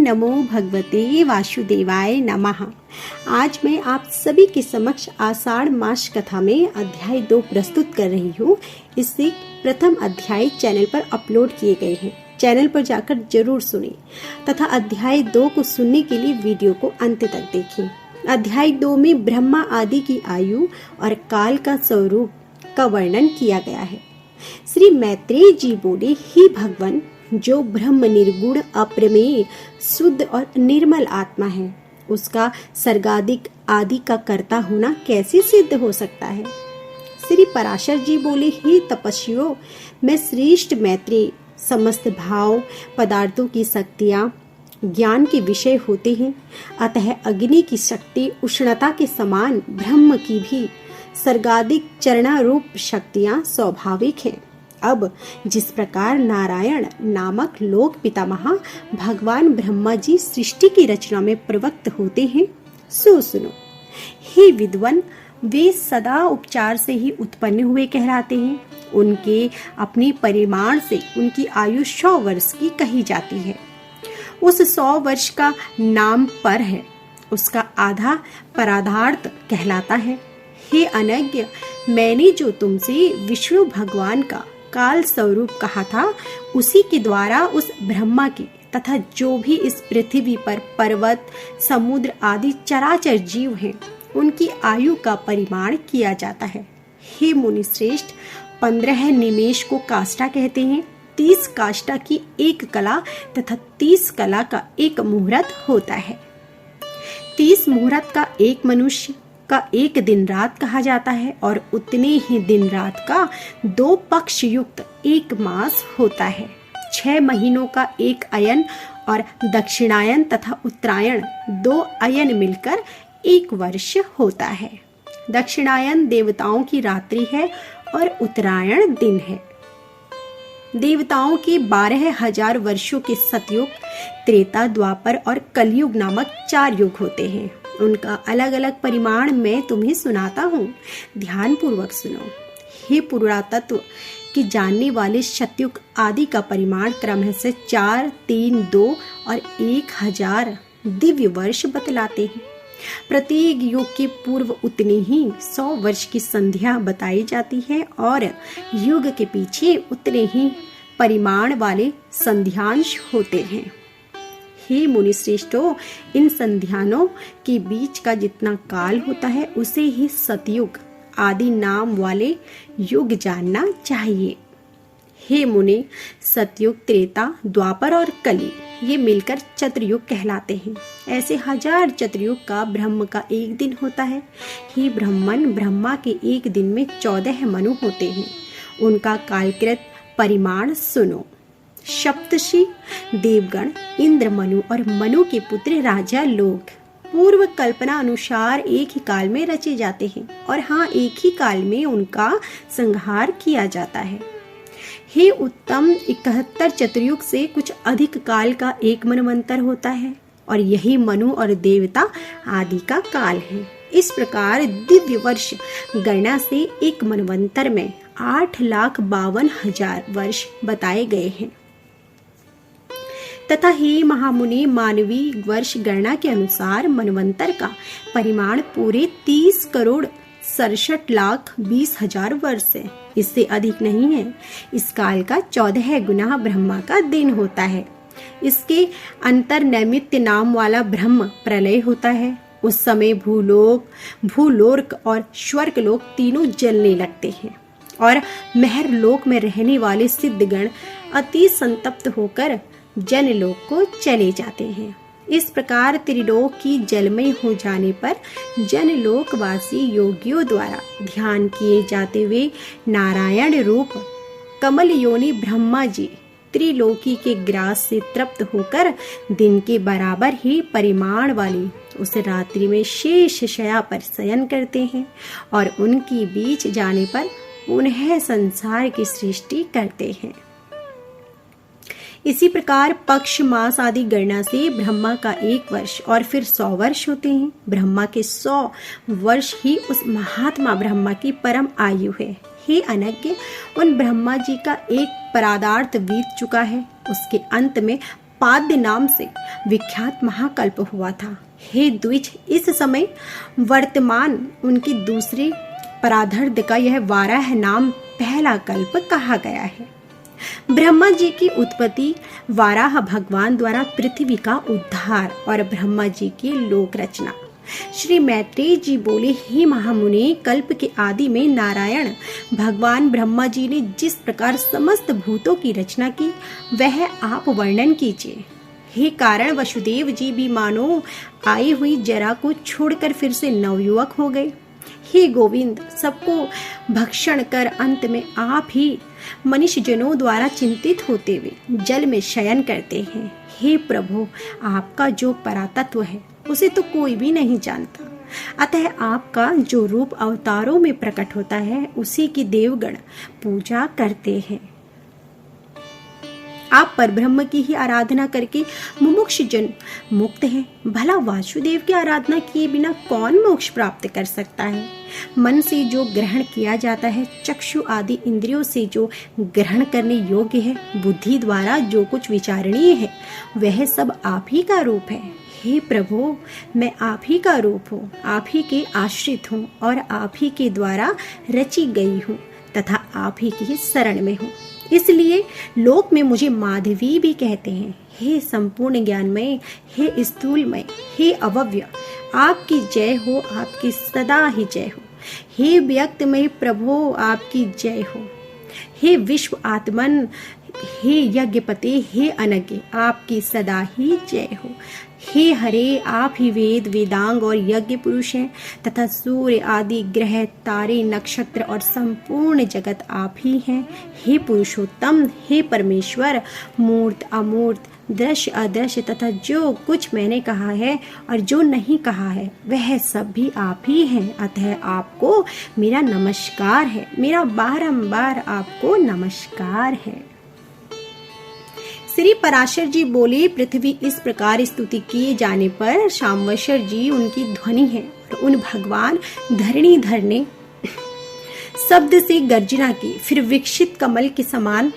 नमो भगवते वासुदेवाय नमः। आज मैं आप सभी के समक्ष आषाढ़ मास कथा में अध्याय 2 प्रस्तुत कर रही हूँ। इससे प्रथम अध्याय चैनल पर अपलोड किए गए हैं। चैनल पर जाकर जरूर सुनें तथा अध्याय 2 को सुनने के लिए वीडियो को अंत तक देखें। अध्याय 2 में ब्रह्मा आदि की आयु और काल का स्वरूप का वर्णन किया गया है। श्री मैत्रेय जी बोले, ही भगवान, जो ब्रह्म निर्गुण अप्रमेय शुद्ध और निर्मल आत्मा है, उसका सर्गादिक आदि का कर्ता होना कैसे सिद्ध हो सकता है। श्री पराशर जी बोले, ही तपस्वियों, मैं श्रेष्ठ मैत्रेय, समस्त भाव पदार्थों की शक्तियां ज्ञान के विषय होते हैं, अतः अग्नि की शक्ति उष्णता के समान ब्रह्म की भी सर्गादिक चरणारूप शक्तियां स्वाभाविक हैं। अब जिस प्रकार नारायण नामक लोक पितामह भगवान ब्रह्मा जी सृष्टि की रचना में प्रवक्त होते हैं, सो सुनो। हे विद्वान, वे सदा उपचार से ही उत्पन्न हुए कहलाते हैं। उनके अपने परिमाण से उनकी आयु 100 वर्ष की कही जाती है। उस 100 वर्ष का नाम पर है, उसका आधा पराधार्थ कहलाता है। हे अनज्ञ, मैंने जो तुमसे विष्णु भगवान का काल स्वरूप कहा था, उसी के द्वारा उस ब्रह्मा की तथा जो भी इस पृथ्वी पर पर्वत, समुद्र आदि चराचर जीव हैं, उनकी आयु का परिमाण किया जाता है। हे मुनि श्रेष्ठ, 15 निमेष को काष्ठा कहते हैं। 30 काष्ठा की एक कला तथा 30 कला का एक मुहूर्त होता है। 30 मुहूर्त का एक मनुष्य का एक दिन रात कहा जाता है और उतने ही दिन रात का 2 पक्ष युक्त एक मास होता है। 6 महीनों का एक अयन और दक्षिणायन तथा उत्तरायण 2 अयन मिलकर 1 वर्ष होता है। दक्षिणायन देवताओं की रात्रि है और उत्तरायण दिन है। देवताओं के 12,000 वर्षों के सतयुग, त्रेता, द्वापर और कलयुग नामक 4 युग होते हैं। उनका अलग अलग परिमाण मैं तुम्हें सुनाता हूँ, ध्यान पूर्वक सुनो। हे पुरातत्व के जानने वाले, सतयुग आदि का परिमाण क्रम से 4, 3, 2 और 1000 दिव्य वर्ष बतलाते हैं। प्रत्येक युग के पूर्व उतनी ही 100 वर्ष की संध्या बताई जाती है और युग के पीछे उतने ही परिमाण वाले संध्यांश होते हैं। हे मुनि श्रेष्ठों, इन संध्यानों के बीच का जितना काल होता है, उसे ही सतयुग आदि नाम वाले युग जानना चाहिए। हे मुनि, सतयुग, त्रेता, द्वापर और कली ये मिलकर चतुर्युग कहलाते हैं। ऐसे 1000 चतुर्युग का ब्रह्म का एक दिन होता है। हे ब्रह्मन, ब्रह्मा के एक दिन में 14 मनु होते हैं। उनका कालकृत परिमाण सुनो। सप्तर्षि देवगण, इंद्र, मनु और मनु के पुत्र राजा लोग पूर्व कल्पना अनुसार एक ही काल में रचे जाते हैं और हाँ, एक ही काल में उनका संहार किया जाता है। हे उत्तम, 71 चतुर्युग से कुछ अधिक काल का एक मनवंतर होता है और यही मनु और देवता आदि का काल है। इस प्रकार दिव्य वर्ष गणना से एक मनवंतर में 8,52,000 वर्ष बताए गए हैं तथा हे महामुनि, मानवीय वर्ष गणना के अनुसार मनवंतर का परिमाण पूरे 30,67,20,000 वर्ष है। इससे अधिक नहीं है। इस काल का 14 गुना ब्रह्मा का दिन होता है। इसके अंतर्नैमित्य नाम वाला ब्रह्म प्रलय होता है। उस समय भूलोक, भूलोक और स्वर्गलोक तीनों जलने लगते हैं और महरलोक में रहने वाले सिद्धगण अति संतप्त होकर जनलोक को चले जाते हैं। इस प्रकार त्रिलोक की जलमय हो जाने पर जनलोकवासी योगियों द्वारा ध्यान किए जाते हुए नारायण रूप कमल योनि ब्रह्मा जी त्रिलोकी के ग्रास से तृप्त होकर दिन के बराबर ही परिमाण वाली उस रात्रि में शेष शया पर शयन करते हैं और उनकी बीच जाने पर पुनः संसार की सृष्टि करते हैं। इसी प्रकार पक्ष, मास आदि गणना से ब्रह्मा का 1 वर्ष और फिर 100 वर्ष होते हैं। ब्रह्मा के 100 वर्ष ही उस महात्मा ब्रह्मा की परम आयु है। हे अनज्ञ, उन ब्रह्मा जी का एक परादार्थ बीत चुका है। उसके अंत में पाद्य नाम से विख्यात महाकल्प हुआ था। हे द्विज, इस समय वर्तमान उनकी दूसरे पराधर्ध का यह वाराह नाम पहला कल्प कहा गया है। ब्रह्मा जी की उत्पत्ति, वाराह भगवान द्वारा पृथ्वी का उद्धार और ब्रह्मा जी की लोक रचना। श्री मैत्रेय जी बोले, हे महामुनि, कल्प के आदि में नारायण भगवान ब्रह्मा जी ने जिस प्रकार समस्त भूतों की रचना की वह आप वर्णन कीजिए। हे कारण वसुदेव जी भी मानो आई हुई जरा को छोड़कर फिर से नवयुवक हो गए। हे गोविंद, सबको भक्षण कर अंत में आप ही मनुष्य जनों द्वारा चिंतित होते हुए जल में शयन करते हैं। हे प्रभु, आपका जो परातत्व है उसे तो कोई भी नहीं जानता, अतः आपका जो रूप अवतारों में प्रकट होता है उसी की देवगण पूजा करते हैं। आप परब्रह्म की ही आराधना करके मुमुक्ष जन मुक्त हैं। भला वासुदेव की आराधना किए बिना कौन मोक्ष प्राप्त कर सकता है? मन से जो ग्रहण किया जाता है, चक्षु आदि इंद्रियों से जो ग्रहण करने योग्य है, बुद्धि द्वारा जो कुछ विचारणीय है, वह सब आप ही का रूप है। हे प्रभु, मैं आप ही का रूप हूँ, आप ही के आश्रित हूँ और आप ही के द्वारा रची गई हूँ तथा आप ही की शरण में हूँ। इसलिए लोक में मुझे माधवी भी कहते हैं। हे संपूर्ण ज्ञानमय, हे स्थूलमय, हे अव्यय, आपकी जय हो, आपकी सदा ही जय हो। हे व्यक्तमय प्रभो, आपकी जय हो। हे विश्व आत्मन, हे यज्ञपते, हे अनज्ञ, आपकी सदा ही जय हो। हे हरे, आप ही वेद, वेदांग और यज्ञ पुरुष हैं तथा सूर्य आदि ग्रह, तारे, नक्षत्र और संपूर्ण जगत आप ही हैं। हे पुरुषोत्तम, हे परमेश्वर, मूर्त अमूर्त, दृश्य अदृश्य तथा जो कुछ मैंने कहा है और जो नहीं कहा है वह सब भी आप ही हैं। अतः आपको मेरा नमस्कार है, मेरा बारंबार आपको नमस्कार है। श्री पराशर जी बोले, पृथ्वी इस प्रकार स्तुति किए जाने पर शाम्बशर जी उनकी ध्वनि है और उन भगवान धरणीधर ने शब्द से गर्जना की। फिर विकसित कमल के समान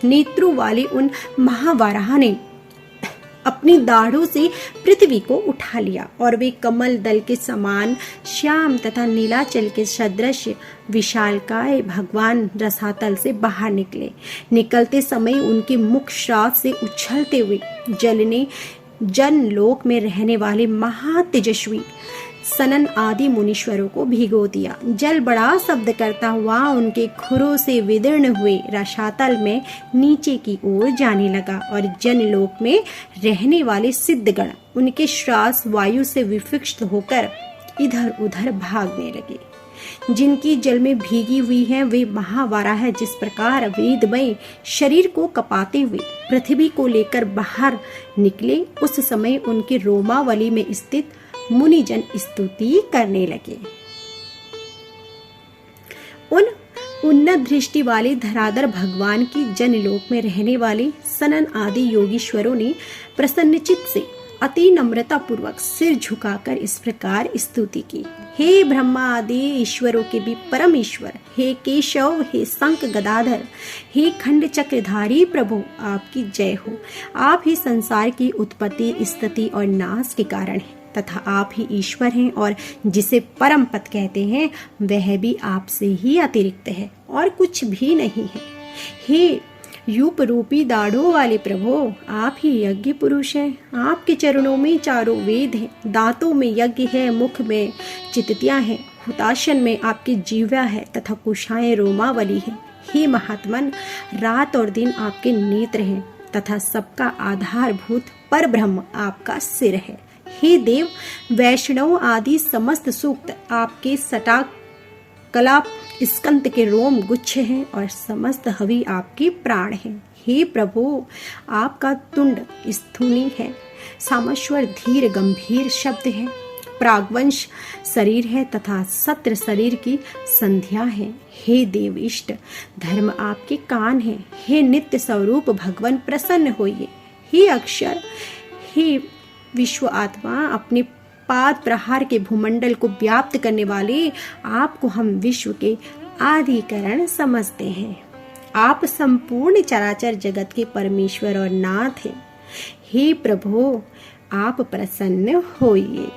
नेत्रों वाले उन महावाराह ने अपनी दाढ़ों से पृथ्वी को उठा लिया और वे कमल दल के समान श्याम तथा नीलाचल के सदृश विशालकाय भगवान रसातल से बाहर निकले। निकलते समय उनके मुख श्राप से उछलते हुए जल ने जन लोक में रहने वाले महातेजस्वी सनन आदि मुनीश्वरों को भिगो दिया। जल बड़ा शब्द करता हुआ उनके खुरों से विदीर्ण हुए रसातल में नीचे की ओर जाने लगा और जनलोक में रहने वाले सिद्धगण उनके श्वास वायु से विक्षिप्त होकर इधर उधर भागने लगे। जिनकी जल में भीगी हुई है वे महावाराह जिस प्रकार वेदमय शरीर को कपाते हुए पृथ्वी को लेकर बाहर निकले, उस समय उनके रोमावली में स्थित मुनिजन स्तुति करने लगे। उन उन्नत दृष्टि वाले धराधर भगवान की जनलोक में रहने वाले सनन आदि योगीश्वरों ने प्रसन्नचित से अति नम्रता पूर्वक सिर झुकाकर इस प्रकार स्तुति की। हे ब्रह्मा आदि ईश्वरों के भी परम ईश्वर, हे केशव, हे शंख गदाधर, हे खंड चक्रधारी प्रभु, आपकी जय हो। आप ही संसार की उत्पत्ति, स्थिति और नाश के कारण हैं तथा आप ही ईश्वर हैं और जिसे परम पद कहते हैं वह भी आपसे ही अतिरिक्त है और कुछ भी नहीं है। हे यूप रूपी दाढ़ों वाले प्रभु, आप ही यज्ञ पुरुष हैं। आपके चरणों में चारों वेद हैं, दांतों में यज्ञ है, मुख में चितितियां हैं, हुताशन में आपकी जीवा है तथा कुशाएं रोमावली है। हे महात्मन, रात और दिन आपके नेत्र हैं तथा सबका आधारभूत पर ब्रह्म आपका सिर है। हे देव, वैष्णव आदि समस्त सूक्त आपके सटा कलाप स्कंद के रोम गुच्छ हैं और समस्त हवि आपके प्राण हैं। हे प्रभु, आपका तुंड स्थूली है, सामश्वर धीर गंभीर शब्द है, प्रागवंश शरीर है तथा सत्र शरीर की संध्या है। हे देव इष्ट, धर्म आपके कान है। हे नित्य स्वरूप भगवान, प्रसन्न होइए। हे अक्षर, हे विश्व आत्मा, अपने पाद प्रहार के भूमंडल को व्याप्त करने वाले आपको हम विश्व के आदिकरण समझते हैं। आप संपूर्ण चराचर जगत के परमेश्वर और नाथ हैं। हे प्रभु आप प्रसन्न होइए।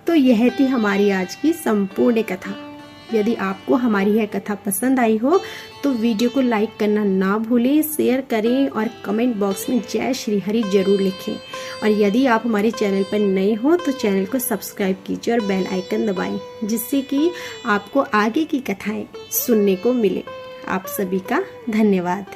तो यह थी हमारी आज की संपूर्ण कथा। यदि आपको हमारी यह कथा पसंद आई हो तो वीडियो को लाइक करना ना भूलें, शेयर करें और कमेंट बॉक्स में जय श्री हरि जरूर लिखें। और यदि आप हमारे चैनल पर नए हो तो चैनल को सब्सक्राइब कीजिए और बेल आइकन दबाएं, जिससे कि आपको आगे की कथाएं सुनने को मिले। आप सभी का धन्यवाद।